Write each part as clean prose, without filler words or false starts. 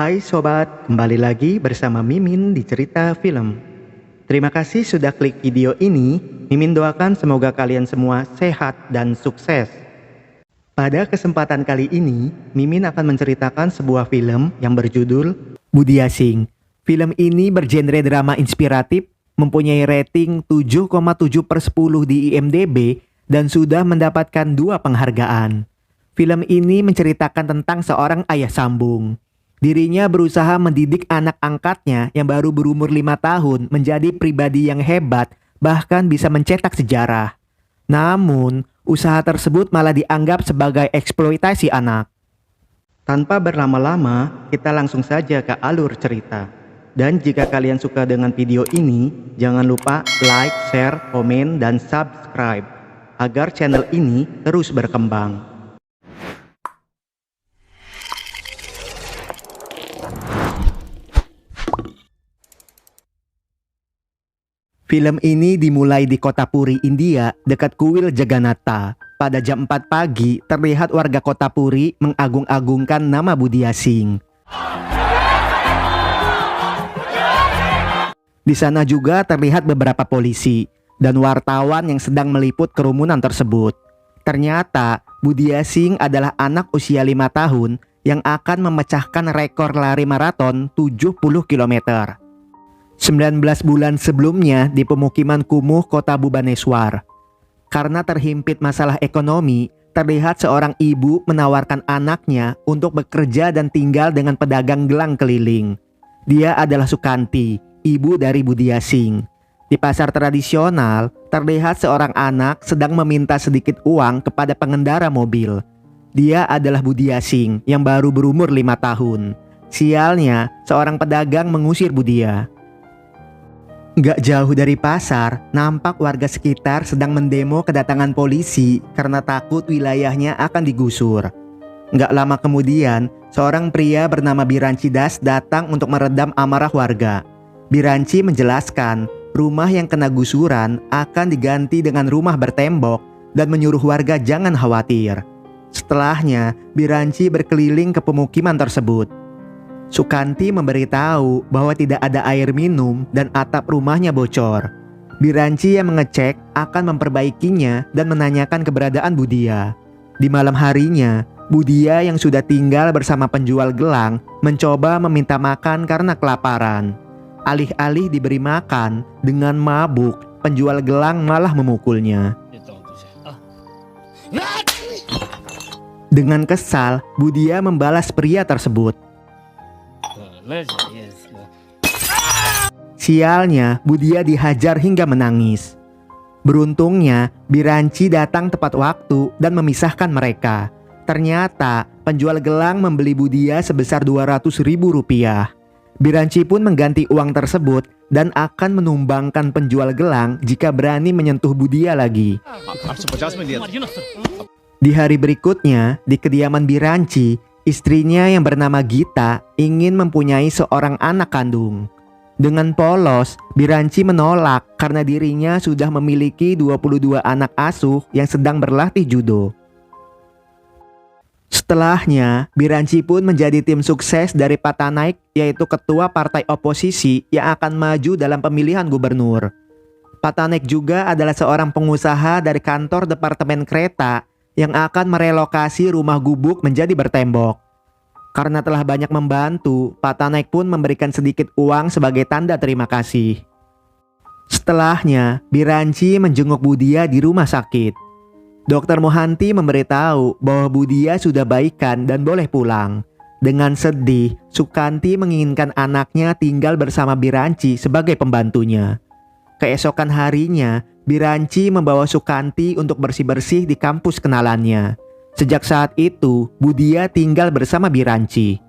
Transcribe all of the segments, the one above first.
Hai sobat, kembali lagi bersama Mimin di Cerita Film. Terima kasih sudah klik video ini. Mimin doakan semoga kalian semua sehat dan sukses. Pada kesempatan kali ini, Mimin akan menceritakan sebuah film yang berjudul Budia Singh. Film ini bergenre drama inspiratif, mempunyai rating 7,7/10 di IMDb dan sudah mendapatkan 2 penghargaan. Film ini menceritakan tentang seorang ayah sambung. Dirinya berusaha mendidik anak angkatnya yang baru berumur 5 tahun menjadi pribadi yang hebat, bahkan bisa mencetak sejarah. Namun, usaha tersebut malah dianggap sebagai eksploitasi anak. Tanpa berlama-lama, kita langsung saja ke alur cerita. Dan jika kalian suka dengan video ini, jangan lupa like, share, komen, dan subscribe agar channel ini terus berkembang. Film ini dimulai di kota Puri, India, dekat kuil Jagannatha. Pada jam 4 pagi, terlihat warga kota Puri mengagung-agungkan nama Budia Singh. Di sana juga terlihat beberapa polisi dan wartawan yang sedang meliput kerumunan tersebut. Ternyata, Budia Singh adalah anak usia 5 tahun yang akan memecahkan rekor lari maraton 70 km. 19 bulan sebelumnya di pemukiman kumuh kota Bhubaneswar. Karena terhimpit masalah ekonomi, terlihat seorang ibu menawarkan anaknya untuk bekerja dan tinggal dengan pedagang gelang keliling. Dia adalah Sukanti, ibu dari Budia Singh. Di pasar tradisional, terlihat seorang anak sedang meminta sedikit uang kepada pengendara mobil. Dia adalah Budia Singh yang baru berumur 5 tahun. Sialnya, seorang pedagang mengusir Budia. Gak jauh dari pasar, nampak warga sekitar sedang mendemo kedatangan polisi karena takut wilayahnya akan digusur. Gak lama kemudian, seorang pria bernama Biranci Das datang untuk meredam amarah warga. Biranci menjelaskan, rumah yang kena gusuran akan diganti dengan rumah bertembok dan menyuruh warga jangan khawatir. Setelahnya, Biranci berkeliling ke pemukiman tersebut. Sukanti memberitahu bahwa tidak ada air minum dan atap rumahnya bocor. Biranci yang mengecek akan memperbaikinya dan menanyakan keberadaan Budia. Di malam harinya, Budia yang sudah tinggal bersama penjual gelang mencoba meminta makan karena kelaparan. Alih-alih diberi makan, dengan mabuk, penjual gelang malah memukulnya. Dengan kesal, Budia membalas pria tersebut. Sialnya, Budia dihajar hingga menangis. Beruntungnya, Biranci datang tepat waktu dan memisahkan mereka. Ternyata, penjual gelang membeli Budia sebesar 200.000 rupiah. Biranci pun mengganti uang tersebut dan akan menumbangkan penjual gelang jika berani menyentuh Budia lagi. Di hari berikutnya, di kediaman Biranci, istrinya yang bernama Gita ingin mempunyai seorang anak kandung. Dengan polos, Biranci menolak karena dirinya sudah memiliki 22 anak asuh yang sedang berlatih judo. Setelahnya, Biranci pun menjadi tim sukses dari Patanaik, yaitu ketua partai oposisi yang akan maju dalam pemilihan gubernur. Patanaik juga adalah seorang pengusaha dari kantor departemen kereta yang akan merelokasi rumah gubuk menjadi bertembok. Karena telah banyak membantu, Patanaik pun memberikan sedikit uang sebagai tanda terima kasih. Setelahnya, Biranci menjenguk Budia di rumah sakit. Dokter Mohanty memberitahu bahwa Budia sudah baikan dan boleh pulang. Dengan sedih, Sukanti menginginkan anaknya tinggal bersama Biranci sebagai pembantunya. Keesokan harinya, Biranci membawa Sukanti untuk bersih-bersih di kampus kenalannya. Sejak saat itu, Budia tinggal bersama Biranci.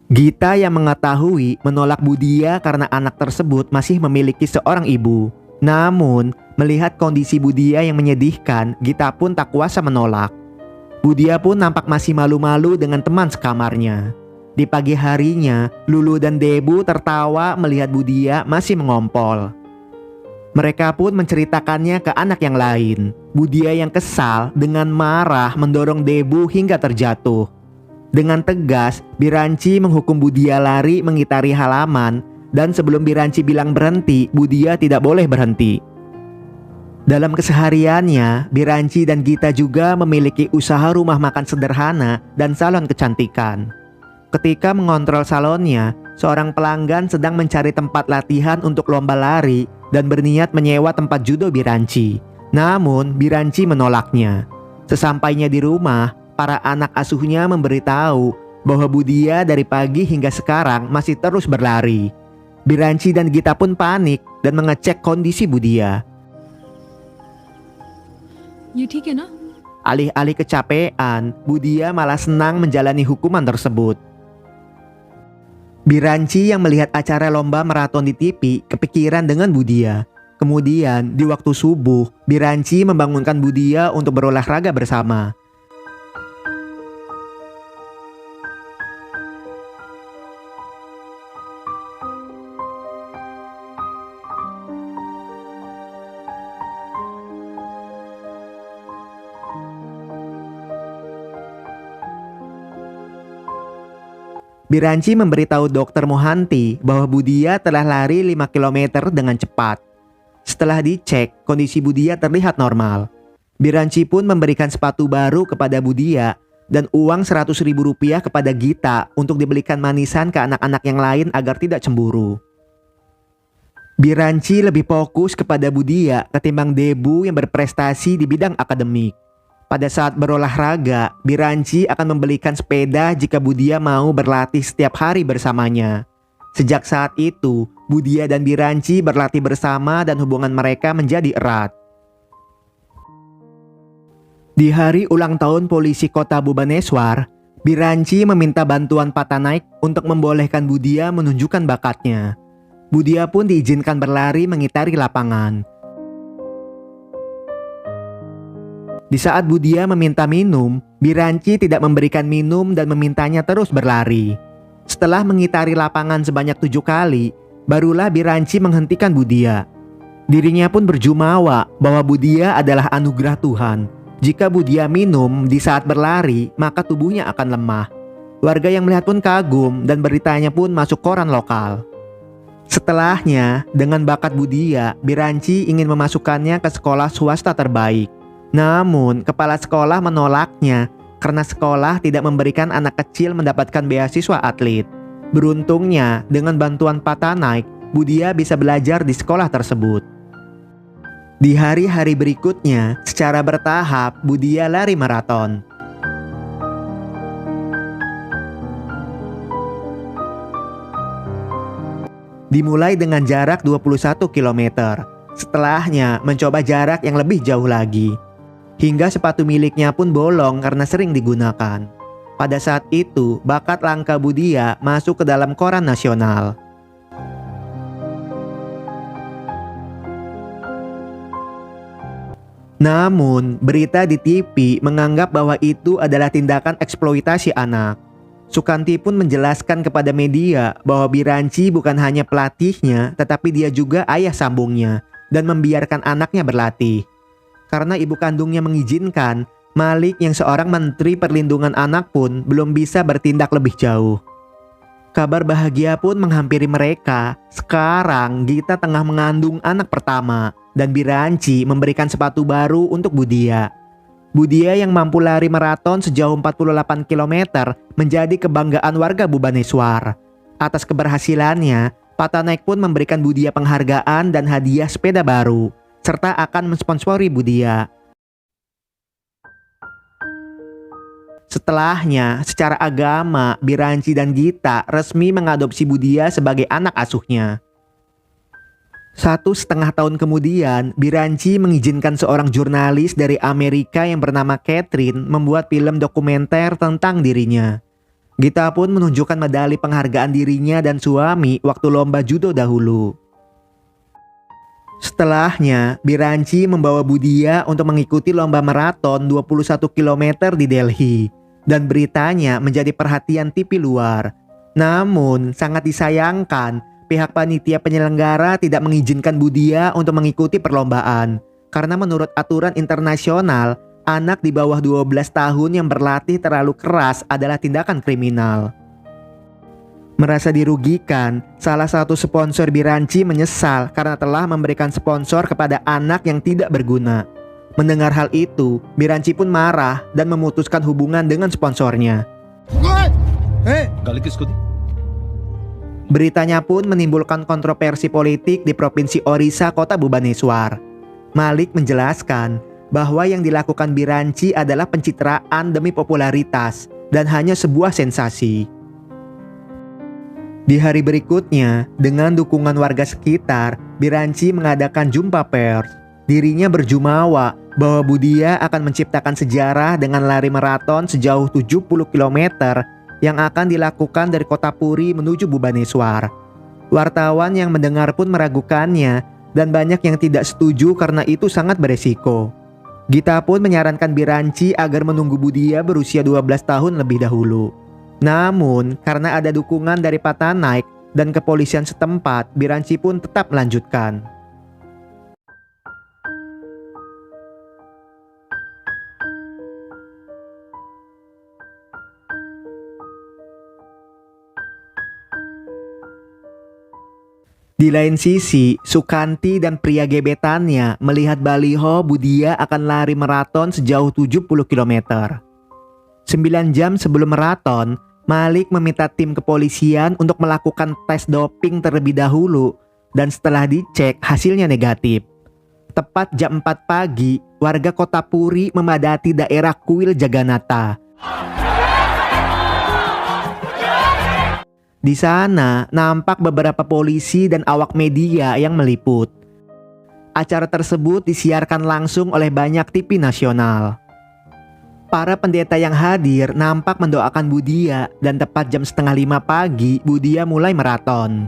Gita yang mengetahui menolak Budia karena anak tersebut masih memiliki seorang ibu. Namun, melihat kondisi Budia yang menyedihkan, Gita pun tak kuasa menolak. Budia pun nampak masih malu-malu dengan teman sekamarnya. Di pagi harinya, Lulu dan Debu tertawa melihat Budia masih mengompol. Mereka pun menceritakannya ke anak yang lain. Budia yang kesal dengan marah mendorong Debu hingga terjatuh. Dengan tegas, Biranci menghukum Budia lari mengitari halaman, dan sebelum Biranci bilang berhenti, Budia tidak boleh berhenti. Dalam kesehariannya, Biranci dan Gita juga memiliki usaha rumah makan sederhana dan salon kecantikan. Ketika mengontrol salonnya, seorang pelanggan sedang mencari tempat latihan untuk lomba lari dan berniat menyewa tempat judo Biranci. Namun, Biranci menolaknya. Sesampainya di rumah, para anak asuhnya memberitahu bahwa Budia dari pagi hingga sekarang masih terus berlari. Biranci dan Gita pun panik dan mengecek kondisi Budia. ये ठीक है ना? Alih-alih kecapean, Budia malah senang menjalani hukuman tersebut. Biranci yang melihat acara lomba maraton di TV kepikiran dengan Budia. Kemudian di waktu subuh, Biranci membangunkan Budia untuk berolahraga bersama. Biranci memberitahu Dokter Mohanty bahwa Budia telah lari 5 km dengan cepat. Setelah dicek, kondisi Budia terlihat normal. Biranci pun memberikan sepatu baru kepada Budia dan uang Rp100.000 kepada Gita untuk dibelikan manisan ke anak-anak yang lain agar tidak cemburu. Biranci lebih fokus kepada Budia ketimbang Debu yang berprestasi di bidang akademik. Pada saat berolahraga, Biranci akan membelikan sepeda jika Budia mau berlatih setiap hari bersamanya. Sejak saat itu, Budia dan Biranci berlatih bersama dan hubungan mereka menjadi erat. Di hari ulang tahun polisi kota Bhubaneswar, Biranci meminta bantuan Patanaik untuk membolehkan Budia menunjukkan bakatnya. Budia pun diizinkan berlari mengitari lapangan. Di saat Budia meminta minum, Biranci tidak memberikan minum dan memintanya terus berlari. Setelah mengitari lapangan sebanyak 7 kali, barulah Biranci menghentikan Budia. Dirinya pun berjumawa bahwa Budia adalah anugerah Tuhan. Jika Budia minum di saat berlari, maka tubuhnya akan lemah. Warga yang melihat pun kagum dan beritanya pun masuk koran lokal. Setelahnya, dengan bakat Budia, Biranci ingin memasukkannya ke sekolah swasta terbaik. Namun, kepala sekolah menolaknya karena sekolah tidak memberikan anak kecil mendapatkan beasiswa atlet. Beruntungnya, dengan bantuan Patanaik, Budia bisa belajar di sekolah tersebut. Di hari-hari berikutnya, secara bertahap, Budia lari maraton. Dimulai dengan jarak 21 km. Setelahnya, mencoba jarak yang lebih jauh lagi. Hingga sepatu miliknya pun bolong karena sering digunakan. Pada saat itu, bakat langka Budia masuk ke dalam koran nasional. Namun, berita di TV menganggap bahwa itu adalah tindakan eksploitasi anak. Sukanti pun menjelaskan kepada media bahwa Biranci bukan hanya pelatihnya, tetapi dia juga ayah sambungnya dan membiarkan anaknya berlatih. Karena ibu kandungnya mengizinkan, Malik yang seorang menteri perlindungan anak pun belum bisa bertindak lebih jauh. Kabar bahagia pun menghampiri mereka. Sekarang Gita tengah mengandung anak pertama dan Biranci memberikan sepatu baru untuk Budia. Budia yang mampu lari maraton sejauh 48 km menjadi kebanggaan warga Bhubaneswar. Atas keberhasilannya, Patanaik pun memberikan Budia penghargaan dan hadiah sepeda baru, serta akan mensponsori Budia. Setelahnya, secara agama, Biranci dan Gita resmi mengadopsi Budia sebagai anak asuhnya. 1,5 tahun kemudian, Biranci mengizinkan seorang jurnalis dari Amerika yang bernama Catherine membuat film dokumenter tentang dirinya. Gita pun menunjukkan medali penghargaan dirinya dan suami waktu lomba judo dahulu. Setelahnya, Biranci membawa Budia untuk mengikuti lomba maraton 21 km di Delhi, dan beritanya menjadi perhatian TV luar. Namun, sangat disayangkan, pihak panitia penyelenggara tidak mengizinkan Budia untuk mengikuti perlombaan, karena menurut aturan internasional, anak di bawah 12 tahun yang berlatih terlalu keras adalah tindakan kriminal. Merasa dirugikan, salah satu sponsor Biranci menyesal karena telah memberikan sponsor kepada anak yang tidak berguna. Mendengar hal itu, Biranci pun marah dan memutuskan hubungan dengan sponsornya. Beritanya pun menimbulkan kontroversi politik di Provinsi Orissa, Kota Bhubaneswar. Malik menjelaskan bahwa yang dilakukan Biranci adalah pencitraan demi popularitas dan hanya sebuah sensasi. Di hari berikutnya, dengan dukungan warga sekitar, Biranci mengadakan jumpa pers. Dirinya berjumawa bahwa Budia akan menciptakan sejarah dengan lari maraton sejauh 70 km yang akan dilakukan dari kota Puri menuju Bhubaneswar. Wartawan yang mendengar pun meragukannya dan banyak yang tidak setuju karena itu sangat beresiko. Gita pun menyarankan Biranci agar menunggu Budia berusia 12 tahun lebih dahulu. Namun, karena ada dukungan dari Patanaik dan kepolisian setempat, Biranci pun tetap melanjutkan. Di lain sisi, Sukanti dan pria gebetannya melihat baliho Budia akan lari maraton sejauh 70 km. 9 jam sebelum maraton, Malik meminta tim kepolisian untuk melakukan tes doping terlebih dahulu dan setelah dicek hasilnya negatif. Tepat jam 4 pagi, warga kota Puri memadati daerah Kuil Jagannatha. Di sana nampak beberapa polisi dan awak media yang meliput. Acara tersebut disiarkan langsung oleh banyak TV nasional. Para pendeta yang hadir nampak mendoakan Budia dan tepat jam 4:30 pagi Budia mulai maraton.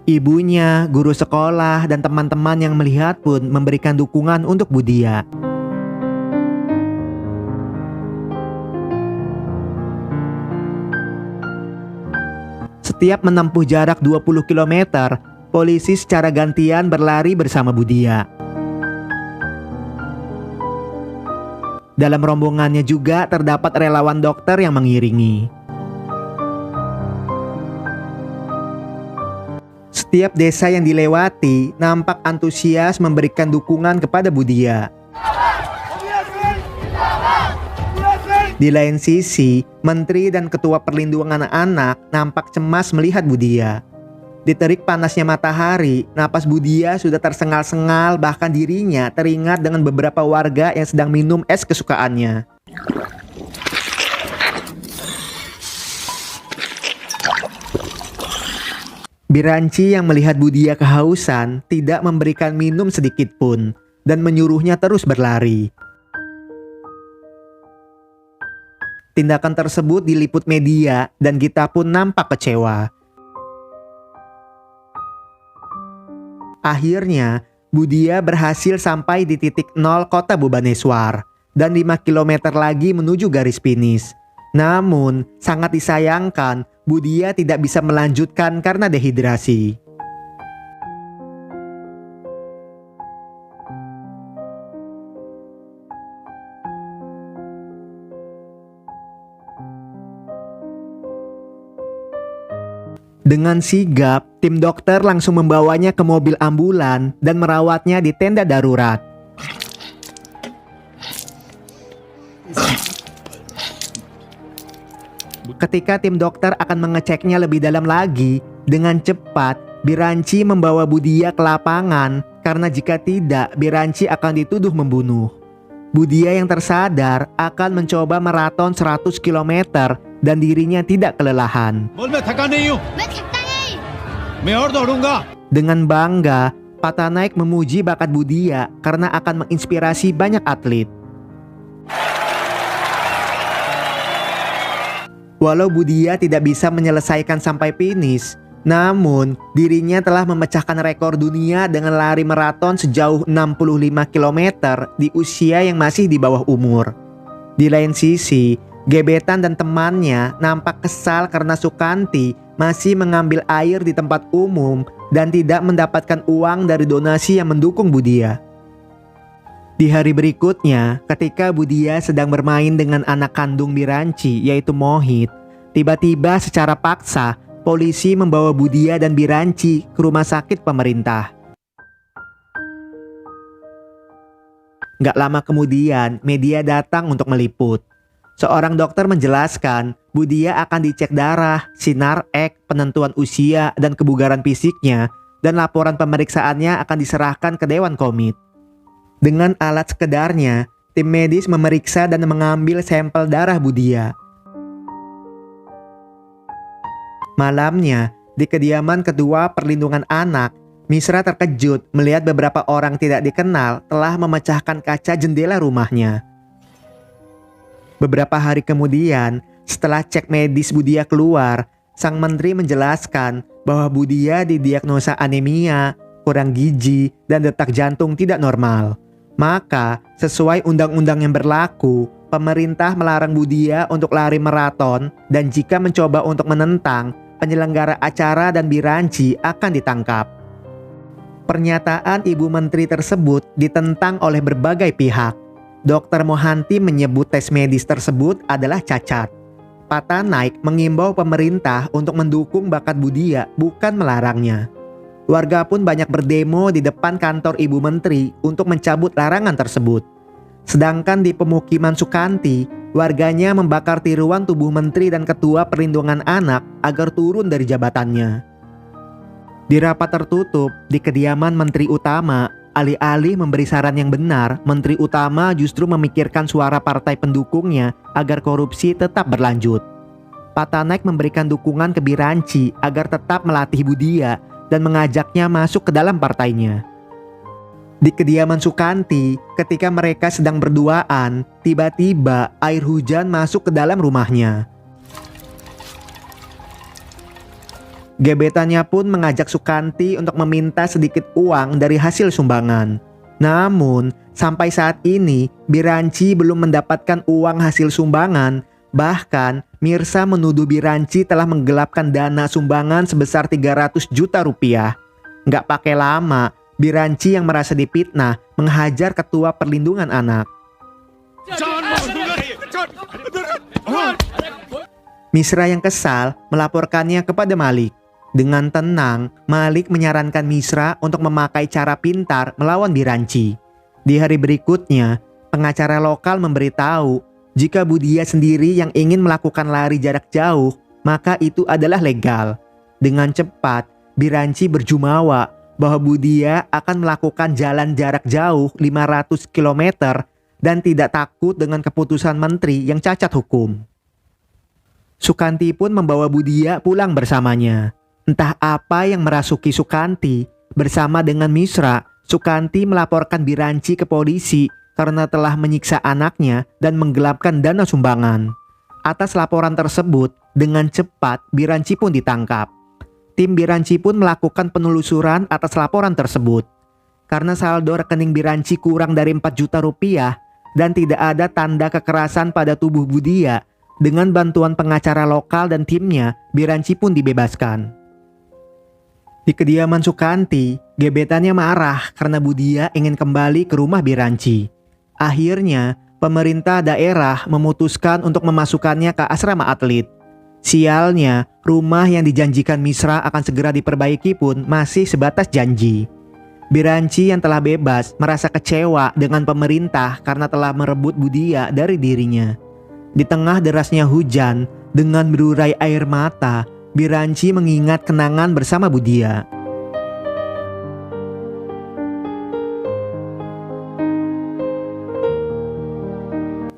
Ibunya, guru sekolah, dan teman-teman yang melihat pun memberikan dukungan untuk Budia. Setiap menempuh jarak 20 km, polisi secara gantian berlari bersama Budia. Dalam rombongannya juga terdapat relawan dokter yang mengiringi. Setiap desa yang dilewati nampak antusias memberikan dukungan kepada Budia. Di lain sisi, Menteri dan Ketua Perlindungan Anak nampak cemas melihat Budia. Di terik panasnya matahari, napas Budia sudah tersengal-sengal, bahkan dirinya teringat dengan beberapa warga yang sedang minum es kesukaannya. Biranci yang melihat Budia kehausan tidak memberikan minum sedikit pun dan menyuruhnya terus berlari. Tindakan tersebut diliput media dan Gita pun nampak kecewa. Akhirnya, Budia berhasil sampai di titik 0 kota Bhubaneswar dan 5 km lagi menuju garis finish. Namun, sangat disayangkan Budia tidak bisa melanjutkan karena dehidrasi. Dengan sigap, tim dokter langsung membawanya ke mobil ambulan dan merawatnya di tenda darurat. Ketika tim dokter akan mengeceknya lebih dalam lagi, dengan cepat Biranci membawa Budia ke lapangan karena jika tidak Biranci akan dituduh membunuh. Budia yang tersadar akan mencoba maraton 100 km dan dirinya tidak kelelahan. Dengan bangga, Patanaik memuji bakat Budia karena akan menginspirasi banyak atlet. Walau Budia tidak bisa menyelesaikan sampai finish, Namun, dirinya telah memecahkan rekor dunia dengan lari maraton sejauh 65 km di usia yang masih di bawah umur. Di lain sisi, gebetan dan temannya nampak kesal karena Sukanti masih mengambil air di tempat umum dan tidak mendapatkan uang dari donasi yang mendukung Budia. Di hari berikutnya, ketika Budia sedang bermain dengan anak kandung Biranci yaitu Mohit, tiba-tiba secara paksa polisi membawa Budia dan Biranci ke rumah sakit pemerintah. Gak lama kemudian, media datang untuk meliput. Seorang dokter menjelaskan Budia akan dicek darah, sinar X, penentuan usia dan kebugaran fisiknya, dan laporan pemeriksaannya akan diserahkan ke Dewan Komit. Dengan alat sekedarnya, tim medis memeriksa dan mengambil sampel darah Budia. Malamnya, di kediaman Ketua Perlindungan Anak, Misra terkejut melihat beberapa orang tidak dikenal telah memecahkan kaca jendela rumahnya. Beberapa hari kemudian, setelah cek medis Budia keluar, sang menteri menjelaskan bahwa Budia didiagnosa anemia, kurang gizi, dan detak jantung tidak normal. Maka, sesuai undang-undang yang berlaku, pemerintah melarang Budia untuk lari maraton dan jika mencoba untuk menentang, penyelenggara acara dan Biranci akan ditangkap. Pernyataan Ibu Menteri tersebut ditentang oleh berbagai pihak. Dr. Mohanty menyebut tes medis tersebut adalah cacat. Patanaik mengimbau pemerintah untuk mendukung bakat Budia, bukan melarangnya. Warga pun banyak berdemo di depan kantor Ibu Menteri untuk mencabut larangan tersebut. Sedangkan di pemukiman Sukanti, warganya membakar tiruan tubuh Menteri dan Ketua Perlindungan Anak agar turun dari jabatannya. Di rapat tertutup di kediaman Menteri Utama, alih-alih memberi saran yang benar, Menteri Utama justru memikirkan suara partai pendukungnya agar korupsi tetap berlanjut. Patanaik memberikan dukungan ke Biranci agar tetap melatih Budia dan mengajaknya masuk ke dalam partainya. Di kediaman Sukanti, ketika mereka sedang berduaan, tiba-tiba air hujan masuk ke dalam rumahnya. Gebetannya pun mengajak Sukanti untuk meminta sedikit uang dari hasil sumbangan. Namun, sampai saat ini, Biranci belum mendapatkan uang hasil sumbangan. Bahkan, Mirsa menuduh Biranci telah menggelapkan dana sumbangan sebesar 300 juta rupiah. Nggak pakai lama, Biranci yang merasa dipitnah menghajar Ketua Perlindungan Anak. Misra yang kesal melaporkannya kepada Malik. Dengan tenang, Malik menyarankan Misra untuk memakai cara pintar melawan Biranci. Di hari berikutnya, pengacara lokal memberitahu jika Budia sendiri yang ingin melakukan lari jarak jauh, maka itu adalah legal. Dengan cepat, Biranci berjumawa bahwa Budia akan melakukan jalan jarak jauh 500 km dan tidak takut dengan keputusan menteri yang cacat hukum. Sukanti pun membawa Budia pulang bersamanya. Entah apa yang merasuki Sukanti, bersama dengan Misra, Sukanti melaporkan Biranci ke polisi karena telah menyiksa anaknya dan menggelapkan dana sumbangan. Atas laporan tersebut, dengan cepat Biranci pun ditangkap. Tim Biranci pun melakukan penelusuran atas laporan tersebut. Karena saldo rekening Biranci kurang dari 4 juta rupiah dan tidak ada tanda kekerasan pada tubuh Budia, dengan bantuan pengacara lokal dan timnya, Biranci pun dibebaskan. Di kediaman Sukanti, gebetannya marah karena Budia ingin kembali ke rumah Biranci. Akhirnya, pemerintah daerah memutuskan untuk memasukkannya ke asrama atlet. Sialnya, rumah yang dijanjikan Misra akan segera diperbaiki pun masih sebatas janji. Biranci yang telah bebas merasa kecewa dengan pemerintah karena telah merebut Budia dari dirinya. Di tengah derasnya hujan, dengan berurai air mata, Biranci mengingat kenangan bersama Budia.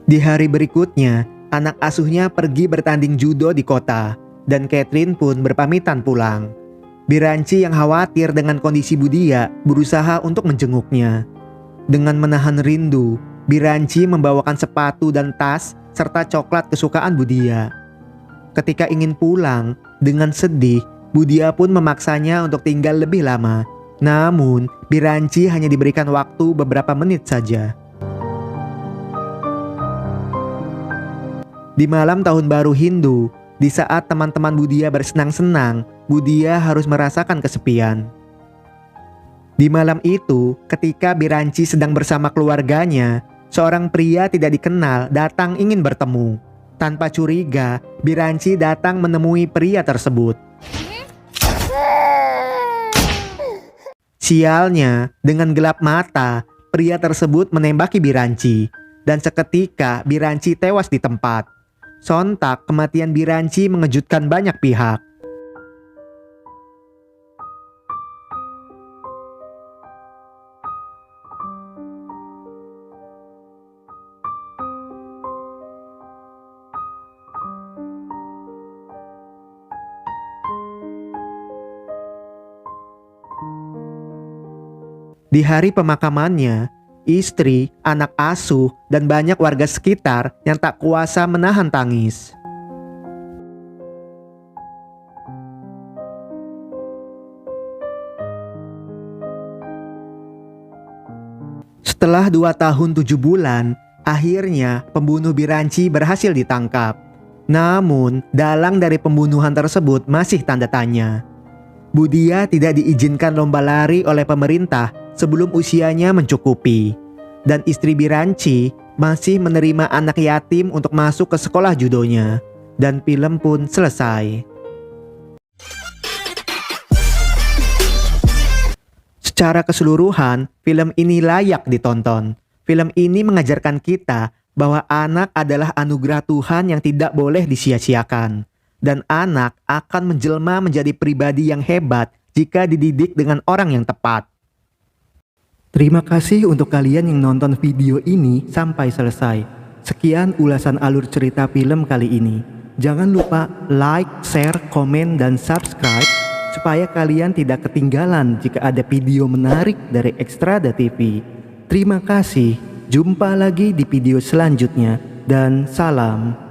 Di hari berikutnya, anak asuhnya pergi bertanding judo di kota, dan Catherine pun berpamitan pulang. Biranci yang khawatir dengan kondisi Budia berusaha untuk menjenguknya. Dengan menahan rindu, Biranci membawakan sepatu dan tas serta coklat kesukaan Budia. Ketika ingin pulang, dengan sedih, Budia pun memaksanya untuk tinggal lebih lama. Namun, Biranci hanya diberikan waktu beberapa menit saja. Di malam tahun baru Hindu, di saat teman-teman Budia bersenang-senang, Budia harus merasakan kesepian. Di malam itu, ketika Biranci sedang bersama keluarganya, seorang pria tidak dikenal datang ingin bertemu. Tanpa curiga, Biranci datang menemui pria tersebut. Sialnya, dengan gelap mata, pria tersebut menembaki Biranci, dan seketika Biranci tewas di tempat. Sontak, kematian Biranci mengejutkan banyak pihak. Di hari pemakamannya, istri, anak asuh, dan banyak warga sekitar yang tak kuasa menahan tangis. Setelah 2 tahun 7 bulan, akhirnya pembunuh Biranci berhasil ditangkap. Namun, dalang dari pembunuhan tersebut masih tanda tanya. Budia tidak diizinkan lomba lari oleh pemerintah sebelum usianya mencukupi. Dan istri Biranci masih menerima anak yatim untuk masuk ke sekolah judonya. Dan film pun selesai. Secara keseluruhan, film ini layak ditonton. Film ini mengajarkan kita bahwa anak adalah anugerah Tuhan yang tidak boleh disia-siakan. Dan anak akan menjelma menjadi pribadi yang hebat jika dididik dengan orang yang tepat. Terima kasih untuk kalian yang nonton video ini sampai selesai. Sekian ulasan alur cerita film kali ini. Jangan lupa like, share, komen, dan subscribe supaya kalian tidak ketinggalan jika ada video menarik dari Ekstrada TV. Terima kasih, jumpa lagi di video selanjutnya, dan salam.